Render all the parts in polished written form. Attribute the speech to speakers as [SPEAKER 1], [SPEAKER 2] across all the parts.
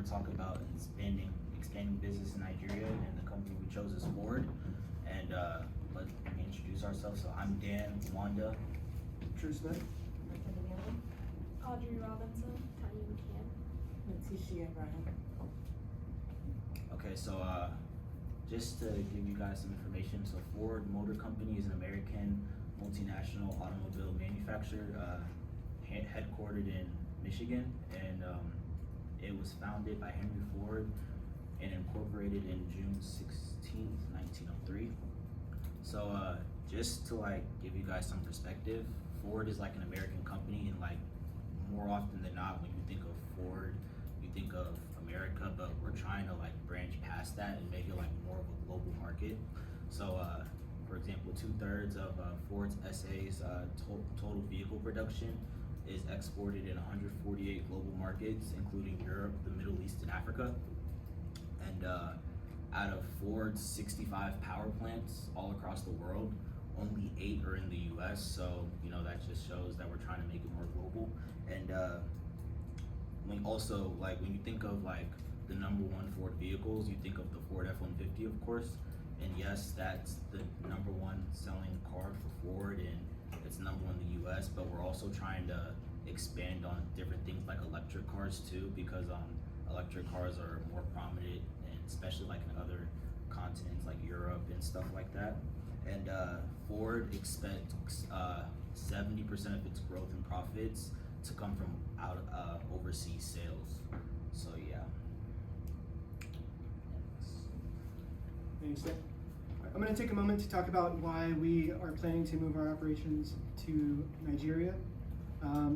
[SPEAKER 1] to talk about expanding business in Nigeria, and the company we chose is Ford. And let me introduce ourselves. So I'm Dan Wanda.
[SPEAKER 2] Drew Smith.
[SPEAKER 3] Audrey Robinson, Tanya McCann.
[SPEAKER 4] Leticia Abraham.
[SPEAKER 1] Okay, so just to give you guys some information, so Ford Motor Company is an American multinational automobile manufacturer headquartered in Michigan, and it was founded by Henry Ford and incorporated in June 16th, 1903. So just to like give you guys some perspective, Ford is like an American company, and like more often than not, when you think of Ford, you think of America, but we're trying to like branch past that and make it like more of a global market. So for example, 2/3 of Ford's SA's total vehicle production is exported in 148 global markets, including Europe, the Middle East, and Africa. And out of Ford's 65 power plants all across the world, only 8 are in the US. So, you know, that just shows that we're trying to make it more global. And when you think of like the #1 Ford vehicles, you think of the Ford F-150, of course. And yes, that's the #1 selling car for Ford, and it's #1 in the US, but we're also trying to expand on different things like electric cars too, because electric cars are more prominent, and especially like in other continents like Europe and stuff like that. And Ford expects 70% of its growth and profits to come from overseas sales. So yeah.
[SPEAKER 2] Thanks, Dan. I'm going to take a moment to talk about why we are planning to move our operations to Nigeria,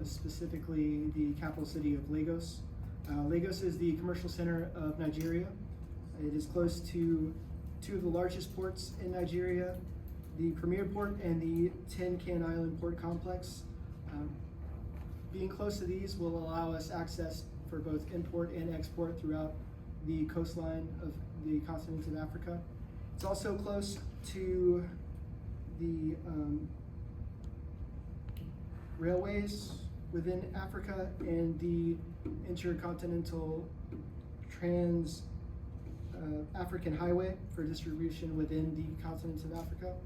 [SPEAKER 2] specifically the capital city of Lagos. Lagos is the commercial center of Nigeria. It is close to 2 of the largest ports in Nigeria, the Premier Port and the Tin Can Island Port Complex. Being close to these will allow us access for both import and export throughout the coastline of the continent of Africa. It's also close to the railways within Africa and the intercontinental African highway for distribution within the continent of Africa.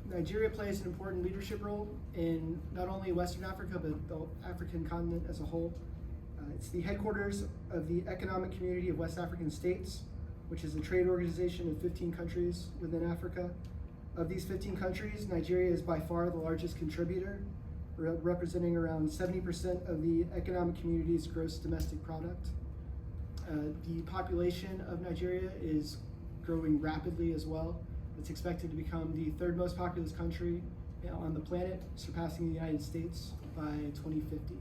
[SPEAKER 2] Nigeria plays an important leadership role in not only Western Africa, but the African continent as a whole. It's the headquarters of the Economic Community of West African States, which is a trade organization of 15 countries within Africa. Of these 15 countries, Nigeria is by far the largest contributor, representing around 70% of the Economic Community's gross domestic product. The population of Nigeria is growing rapidly as well. It's expected to become the 3rd most populous country on the planet, surpassing the United States by 2050.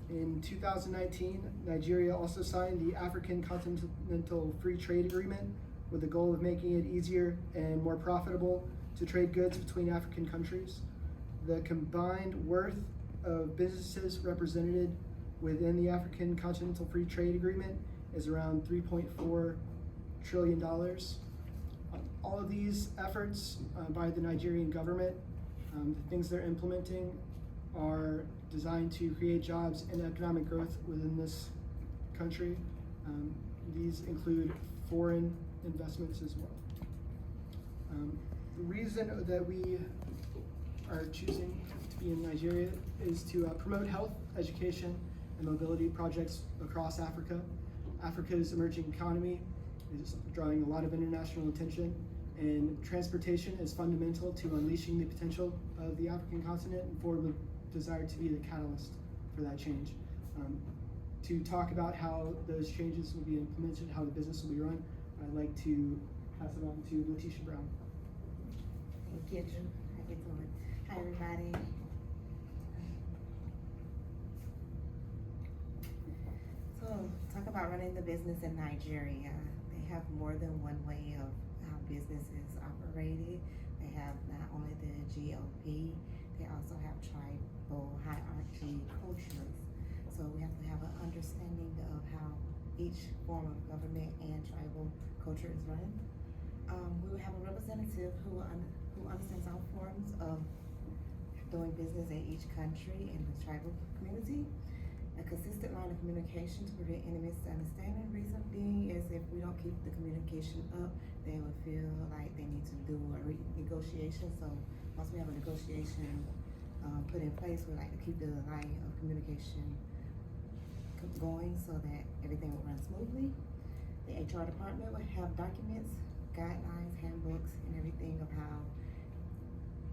[SPEAKER 2] In 2019, Nigeria also signed the African Continental Free Trade Agreement with the goal of making it easier and more profitable to trade goods between African countries. The combined worth of businesses represented within the African Continental Free Trade Agreement is around $3.4 trillion. All of these efforts by the Nigerian government, the things they're implementing, are designed to create jobs and economic growth within this country. These include foreign investments as well. The reason that we are choosing to be in Nigeria is to promote health, education, and mobility projects across Africa. Africa's emerging economy is drawing a lot of international attention, and transportation is fundamental to unleashing the potential of the African continent, and Ford would desire to be the catalyst for that change. To talk about how those changes will be implemented, how the business will be run, I'd like to pass it on to Leticia Brown.
[SPEAKER 4] Thank you, Drew. How you doing? Hi, everybody. So, talk about running the business in Nigeria. They have more than one way of how business is operated. They have not only the GOP, they also have tribal hierarchy cultures. So we have to have an understanding of how each form of government and tribal culture is run. We will have a representative who understands all forms of doing business in each country and the tribal community. A consistent line of communication to prevent any misunderstanding. Reason being is if we don't keep the communication up, they will feel like they need to do a negotiation. So once we have a negotiation put in place, we like to keep the line of communication going so that everything will run smoothly. The HR department will have documents, guidelines, handbooks, and everything of how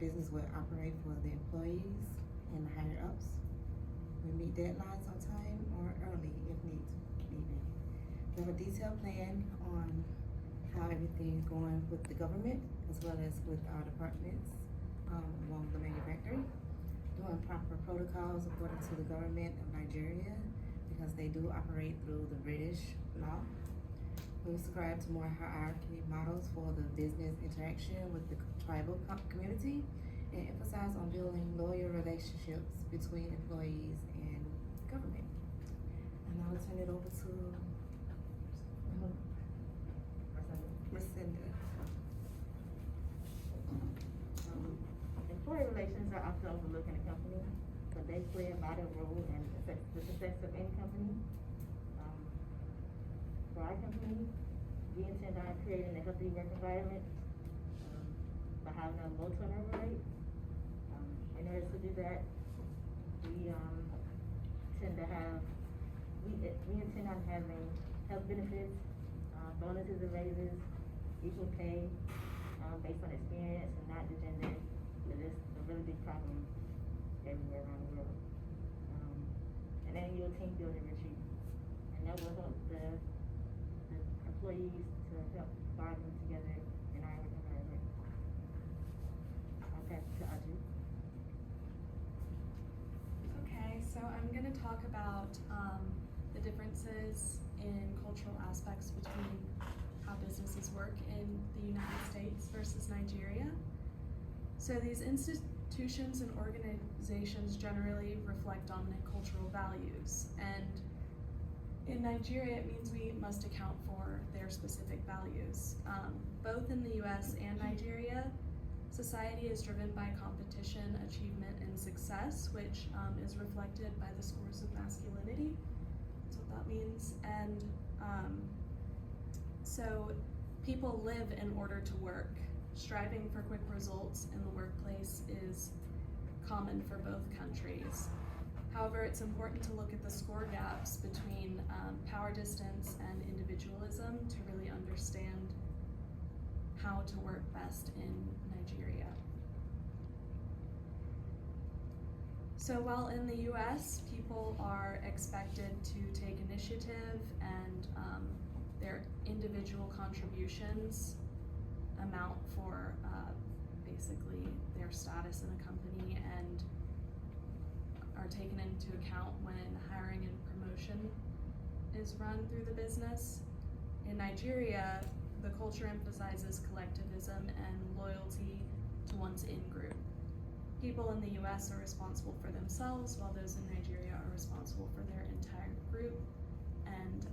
[SPEAKER 4] business will operate for the employees and the higher ups. We meet deadlines on time or early if needed. We have a detailed plan on how everything is going with the government as well as with our departments along the manufacturing. Doing proper protocols according to the government of Nigeria because they do operate through the British law. We subscribe to more hierarchy models for the business interaction with the tribal community and emphasize on building loyal relationships between employees and government. And I will turn it over to Lucinda.
[SPEAKER 5] Employee relations are often overlooked in a company, but they play a vital role in the success of any company. For our company, we intend on creating a healthy work environment by having a low turnover rate. In order to do that, we intend on having health benefits, bonuses and raises, equal pay based on experience and not the gender. It's a really big problem everywhere around the world. An annual team building retreat, and that will help the employees to help bond them together in our work environment. I'll pass it to Audrey.
[SPEAKER 6] Okay, so I'm going to talk about the differences in cultural aspects between how businesses work in the United States versus Nigeria. So these institutions and organizations generally reflect dominant cultural values, and in Nigeria it means we must account for their specific values. Both in the US and Nigeria, society is driven by competition, achievement, and success, which is reflected by the scores of masculinity. That's what that means. And so people live in order to work. Striving for quick results in the workplace is common for both countries. However, it's important to look at the score gaps between power distance and individualism to really understand how to work best in Nigeria. So while in the US, people are expected to take initiative and their individual contributions amount for basically their status in a company and are taken into account when hiring and promotion is run through the business. In Nigeria, the culture emphasizes collectivism and loyalty to one's in-group. People in the US are responsible for themselves, while those in Nigeria are responsible for their entire group. And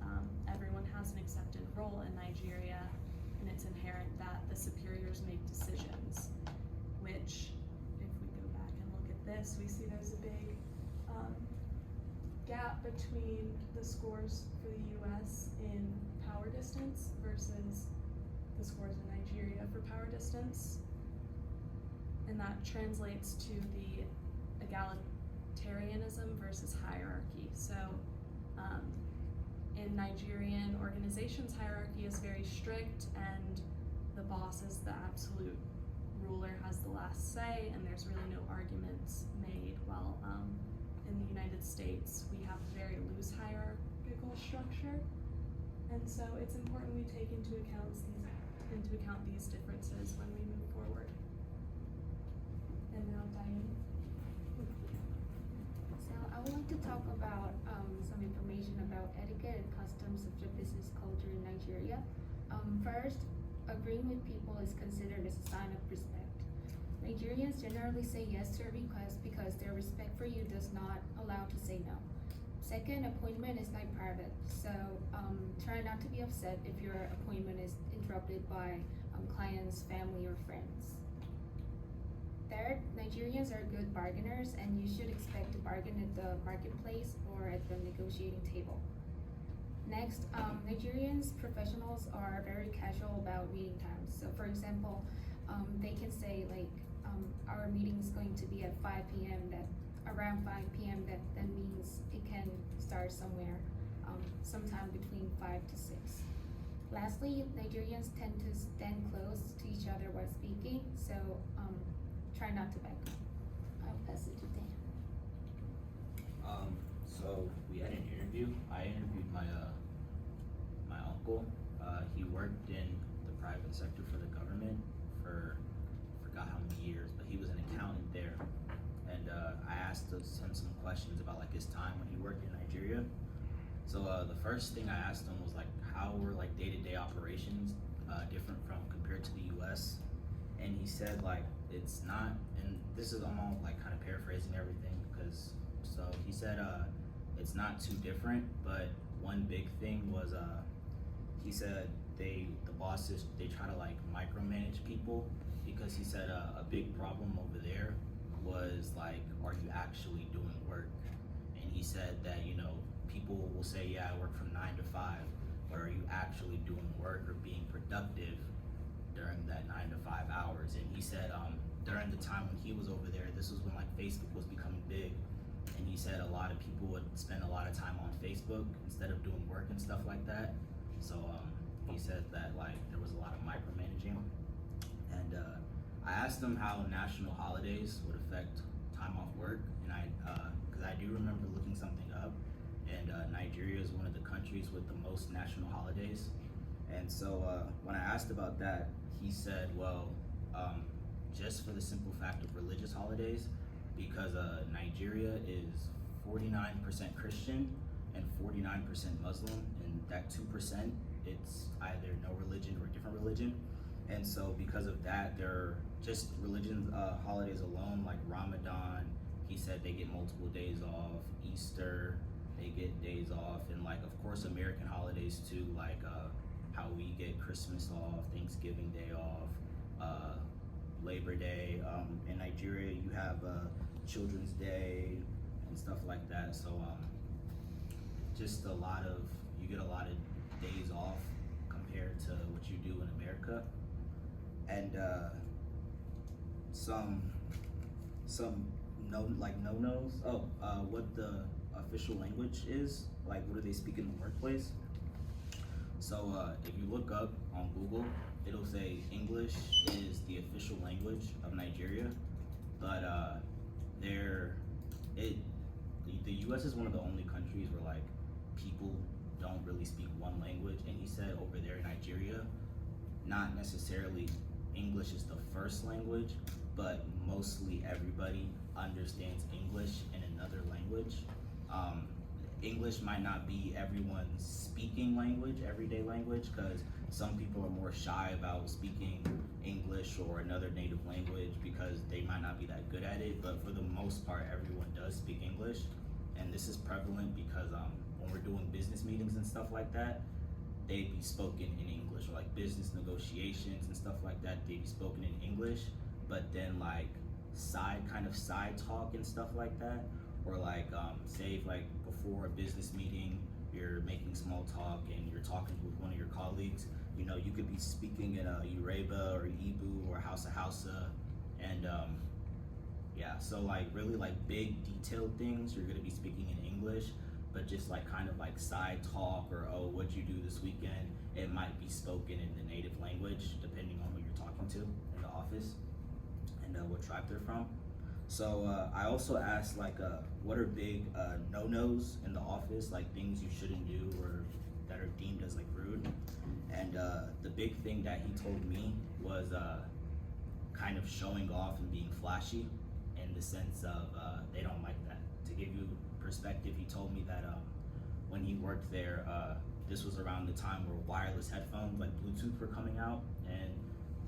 [SPEAKER 6] everyone has an accepted role in Nigeria, and it's inherent that the superiors make decisions, which, if we go back and look at this, we see there's a big gap between the scores for the US in power distance versus the scores in Nigeria for power distance. And that translates to the egalitarianism versus hierarchy. So in Nigerian organizations, hierarchy is very strict and the boss is the absolute ruler, has the last say, and there's really no arguments made. While in the United States, we have a very loose hierarchical structure. And so it's important we take into account these differences when we move forward. And now Diane.
[SPEAKER 3] So I would like to talk about some information about etiquette and customs of the business culture in Nigeria. First, agreeing with people is considered as a sign of respect. Nigerians generally say yes to a request because their respect for you does not allow to say no. Second, appointment is like private, so try not to be upset if your appointment is interrupted by clients, family, or friends. Third, Nigerians are good bargainers, and you should expect to bargain at the marketplace or at the negotiating table. Next, Nigerians professionals are very casual about meeting times. So for example, they can say like, our meeting is going to be at 5 p.m. That around 5 p.m. that means it can start somewhere, sometime between 5 to 6. Lastly, Nigerians tend to stand close to each other while speaking, so try not to back up. I'll pass it to Dan.
[SPEAKER 1] So we had an interview. I interviewed my my uncle. He worked in the private sector for the government for forgot how many years, but he was an accountant there. And I asked him some questions about like his time when he worked in Nigeria. So the first thing I asked him was like, how were like day-to-day operations different from compared to the U.S. And he said like it's not, and this is I'm all like kind of paraphrasing everything because so he said it's not too different, but one big thing was he said the bosses they try to like micromanage people because he said a big problem over there was like, are you actually doing work? And he said that people will say, yeah, I work from 9 to 5, but are you actually doing work or being productive during that 9 to 5 hours? And he said during the time when he was over there, this was when like Facebook was becoming big, and he said a lot of people would spend a lot of time on Facebook instead of doing work and stuff like that. So he said that like there was a lot of micromanaging, and I asked him how national holidays would affect time off work, and because I do remember looking something up, and Nigeria is one of the countries with the most national holidays. And so when I asked about that, he said, well, just for the simple fact of religious holidays, because Nigeria is 49% Christian and 49% Muslim, and that 2%, it's either no religion or different religion. And so because of that, there are just religion holidays alone, like Ramadan, he said they get multiple days off, Easter, they get days off, and like of course American holidays too, like how we get Christmas off, Thanksgiving Day off, Labor Day. In Nigeria you have Children's Day and stuff like that. So just you get a lot of days off compared to what you do in America. And some no-nos. What the official language is, like what do they speak in the workplace? So if you look up on Google, it'll say English is the official language of Nigeria, but the U.S. is one of the only countries where like people don't really speak one language, and he said over there in Nigeria, not necessarily English is the first language, but mostly everybody understands English in another language. English might not be everyone's speaking language, everyday language, because some people are more shy about speaking English or another native language because they might not be that good at it, but for the most part, everyone does speak English. And this is prevalent because when we're doing business meetings and stuff like that, they'd be spoken in English, or like business negotiations and stuff like that, they'd be spoken in English, but then like side talk and stuff like that, or like say like before a business meeting, you're making small talk and you're talking with one of your colleagues, you could be speaking in Yoruba or Igbo or Hausa, and so like really like big detailed things you're gonna be speaking in English, but just like kind of like side talk or what'd you do this weekend, it might be spoken in the native language depending on who you're talking to in the office and what tribe they're from. So I also asked like what are big no-nos in the office, like things you shouldn't do or that are deemed as like rude. And the big thing that he told me was kind of showing off and being flashy, in the sense of they don't like that. To give you perspective, he told me that when he worked there, this was around the time where wireless headphones like Bluetooth were coming out, and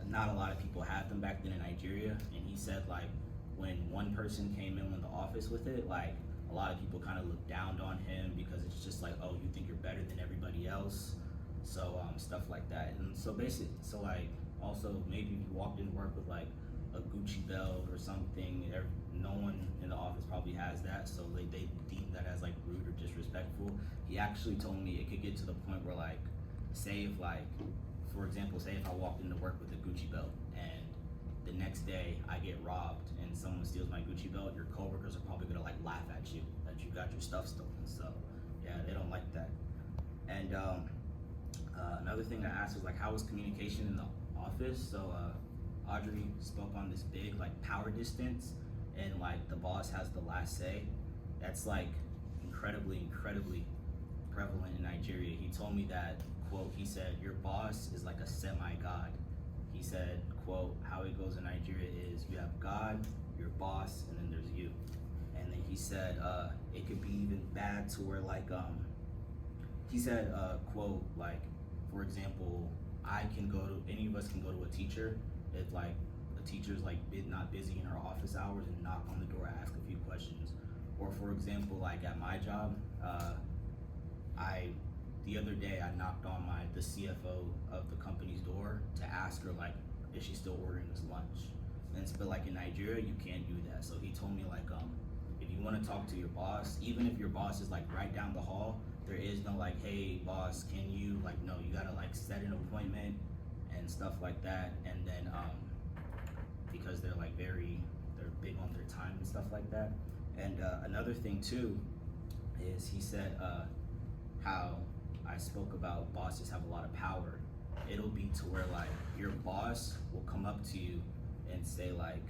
[SPEAKER 1] not a lot of people had them back then in Nigeria. And he said like when one person came in the office with it, like a lot of people kind of looked down on him because it's just like, oh, you think you're better than everybody else, so stuff like that. And so like also maybe if you walked into work with like a a Gucci belt or something. No one in the office probably has that, so they deem that as like rude or disrespectful. He actually told me it could get to the point where like, say if like, for example, say if I walked into work with a Gucci belt and the next day I get robbed and someone steals my Gucci belt, your coworkers are probably gonna like laugh at you that you got your stuff stolen. So yeah, they don't like that. And another thing I asked was like, how was communication in the office? So Audrey spoke on this big like power distance, and like the boss has the last say. That's like incredibly prevalent in Nigeria. He told me that, quote, he said, your boss is like a semi-god. He said, quote, how it goes in Nigeria is you have God, your boss, and then there's you. And then he said, it could be even bad to where like, he said, quote, like, for example, any of us can go to a teacher if like a teacher's like not busy in her office hours and knock on the door, ask a few questions. Or for example, like at my job, the other day I knocked on the CFO of the company's door to ask her like, is she still ordering us lunch? But like in Nigeria, you can't do that. So he told me like, if you want to talk to your boss, even if your boss is like right down the hall, there is no like, hey boss, can you, like, no, you gotta like set an appointment and stuff like that. And then because they're big on their time and stuff like that. And another thing too is he said how I spoke about bosses have a lot of power. It'll be to where like your boss will come up to you and say like,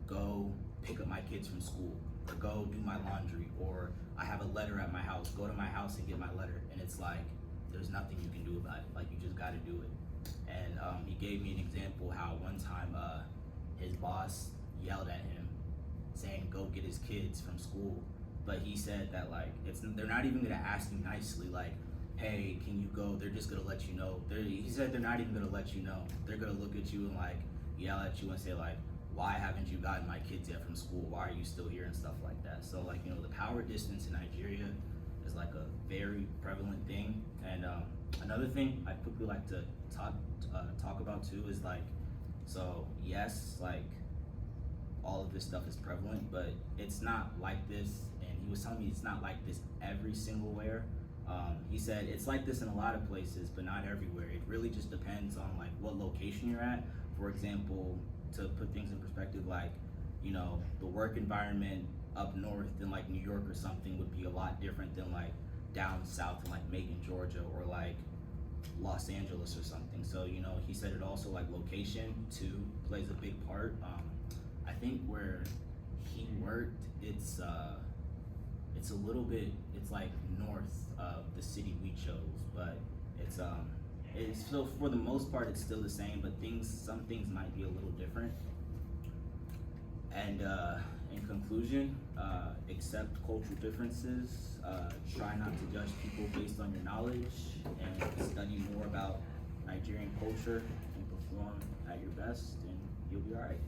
[SPEAKER 1] go pick up my kids from school, or go do my laundry, or I have a letter at my house, go to my house and get my letter. And it's like, there's nothing you can do about it. Like, you just gotta do it. And he gave me an example how one time his boss yelled at him saying, go get his kids from school. But he said that like, they're not even gonna ask you nicely, like, hey, can you go? They're just gonna let you know. He said they're not even gonna let you know. They're gonna look at you and like, yell at you and say like, why haven't you gotten my kids yet from school? Why are you still here and stuff like that? So like, the power distance in Nigeria is like a very prevalent thing. And another thing I quickly like to talk about too is like, so yes, like all of this stuff is prevalent, but it's not like this. And he was telling me it's not like this every single where. He said it's like this in a lot of places, but not everywhere. It really just depends on like what location you're at. For example, to put things in perspective, like, the work environment up north in like New York or something would be a lot different than like down south in like Macon, Georgia, or like Los Angeles or something. So, he said it also like location too plays a big part. I think where he worked, it's a little bit, it's like north of the city we chose, but it's still, for the most part, it's still the same, but some things might be a little different. And in conclusion, accept cultural differences, try not to judge people based on your knowledge, and study more about Nigerian culture and perform at your best, and you'll be all right.